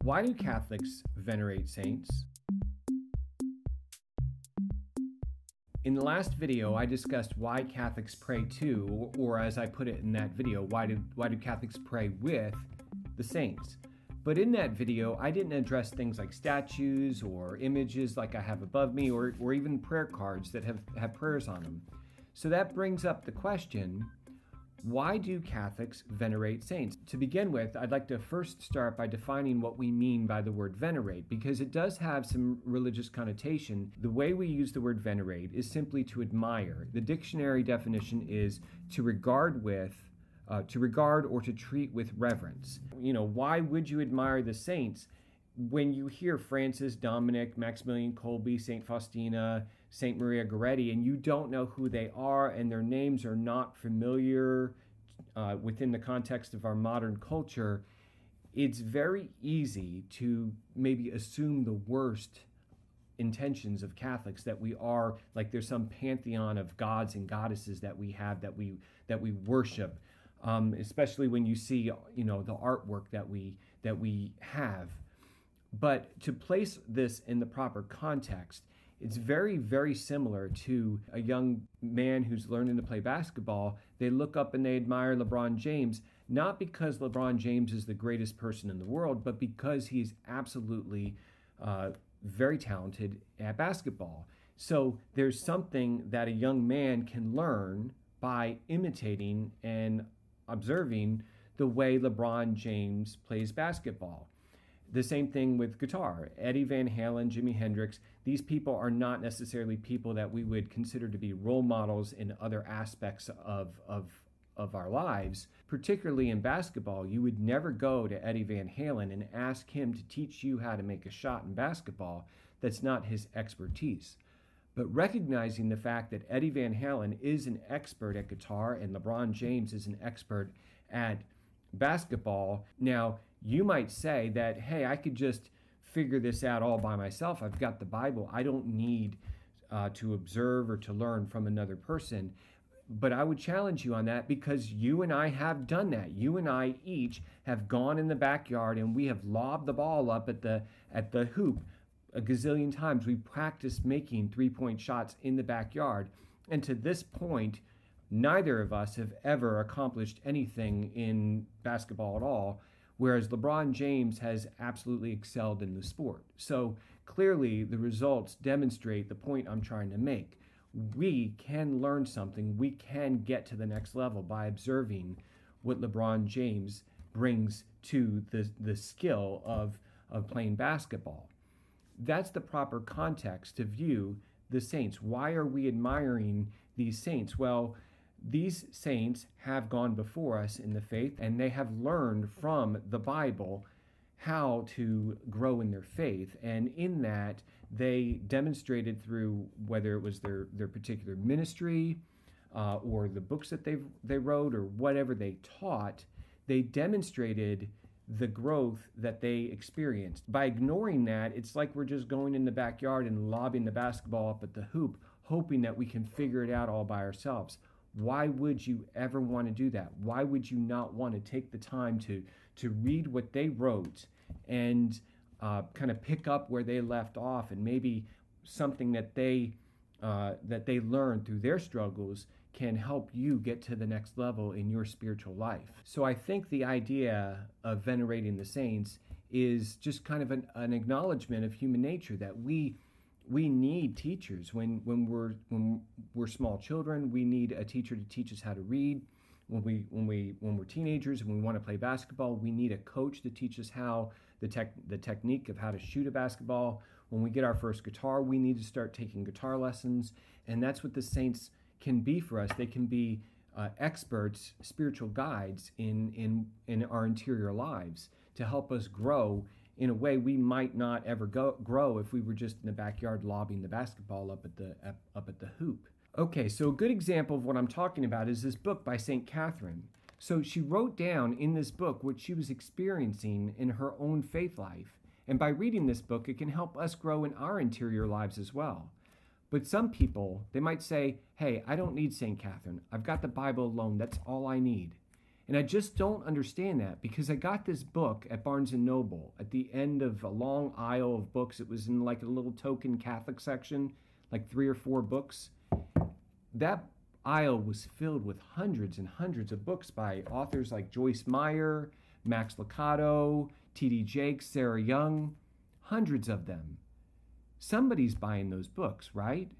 Why do Catholics venerate saints? In the last video, I discussed why Catholics pray to, or as I put it in that video, why do Catholics pray with the saints? But in that video, I didn't address things like statues or images like I have above me, or even prayer cards that have prayers on them. So that brings up the question, why do Catholics venerate saints? To begin with, I'd like to first start by defining what we mean by the word venerate, because it does have some religious connotation. The way we use the word venerate is simply to admire. The dictionary definition is to regard or to treat with reverence. Why would you admire the saints? When you hear Francis, Dominic, Maximilian Kolbe, St. Faustina, St. Maria Goretti, and you don't know who they are and their names are not familiar within the context of our modern culture, it's very easy to maybe assume the worst intentions of Catholics, that we are like there's some pantheon of gods and goddesses that we have that we worship, especially when you see the artwork that we have. But to place this in the proper context, it's very, very similar to a young man who's learning to play basketball. They look up and they admire LeBron James, not because LeBron James is the greatest person in the world, but because he's absolutely very talented at basketball. So there's something that a young man can learn by imitating and observing the way LeBron James plays basketball. The same thing with guitar. Eddie Van Halen, Jimi Hendrix, these people are not necessarily people that we would consider to be role models in other aspects of our lives. Particularly in basketball, you would never go to Eddie Van Halen and ask him to teach you how to make a shot in basketball. That's not his expertise. But recognizing the fact that Eddie Van Halen is an expert at guitar and LeBron James is an expert at basketball, now you might say that, hey, I could just figure this out all by myself. I've got the Bible. I don't need to observe or to learn from another person. But I would challenge you on that, because you and I have done that. You and I each have gone in the backyard and we have lobbed the ball up at the hoop a gazillion times. We practiced making three-point shots in the backyard. And to this point, neither of us have ever accomplished anything in basketball at all, whereas LeBron James has absolutely excelled in the sport. So clearly the results demonstrate the point I'm trying to make. We can learn something. We can get to the next level by observing what LeBron James brings to the skill of playing basketball. That's the proper context to view the saints. Why are we admiring these saints? Well, these saints have gone before us in the faith, and they have learned from the Bible how to grow in their faith. And in that, they demonstrated through whether it was their particular ministry or the books that they wrote or whatever they taught, they demonstrated the growth that they experienced. By ignoring that, it's like we're just going in the backyard and lobbing the basketball up at the hoop, hoping that we can figure it out all by ourselves. Why would you ever want to do that? Why would you not want to take the time to read what they wrote and kind of pick up where they left off, and maybe something that they learned through their struggles can help you get to the next level in your spiritual life? So I think the idea of venerating the saints is just kind of an acknowledgement of human nature, that we need teachers. When we're small children, we need a teacher to teach us how to read. When we're teenagers and we want to play basketball, we need a coach to teach us how the technique of how to shoot a basketball. When we get our first guitar, we need to start taking guitar lessons. And that's what the saints can be for us. They can be experts, spiritual guides in our interior lives to help us grow in a way we might not ever grow if we were just in the backyard lobbing the basketball up at the hoop. Okay, so a good example of what I'm talking about is this book by St. Catherine. So she wrote down in this book what she was experiencing in her own faith life. And by reading this book, it can help us grow in our interior lives as well. But some people, they might say, hey, I don't need St. Catherine. I've got the Bible alone. That's all I need. And I just don't understand that, because I got this book at Barnes & Noble at the end of a long aisle of books. It was in like a little token Catholic section, like 3 or 4 books. That aisle was filled with hundreds and hundreds of books by authors like Joyce Meyer, Max Lucado, T.D. Jakes, Sarah Young, hundreds of them. Somebody's buying those books, right?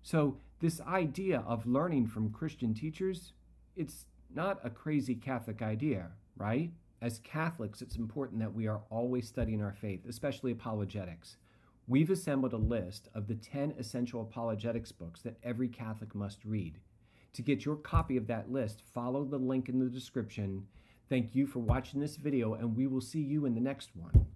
So this idea of learning from Christian teachers, it's not a crazy Catholic idea, right? As Catholics, it's important that we are always studying our faith, especially apologetics. We've assembled a list of the 10 essential apologetics books that every Catholic must read. To get your copy of that list, follow the link in the description. Thank you for watching this video, and we will see you in the next one.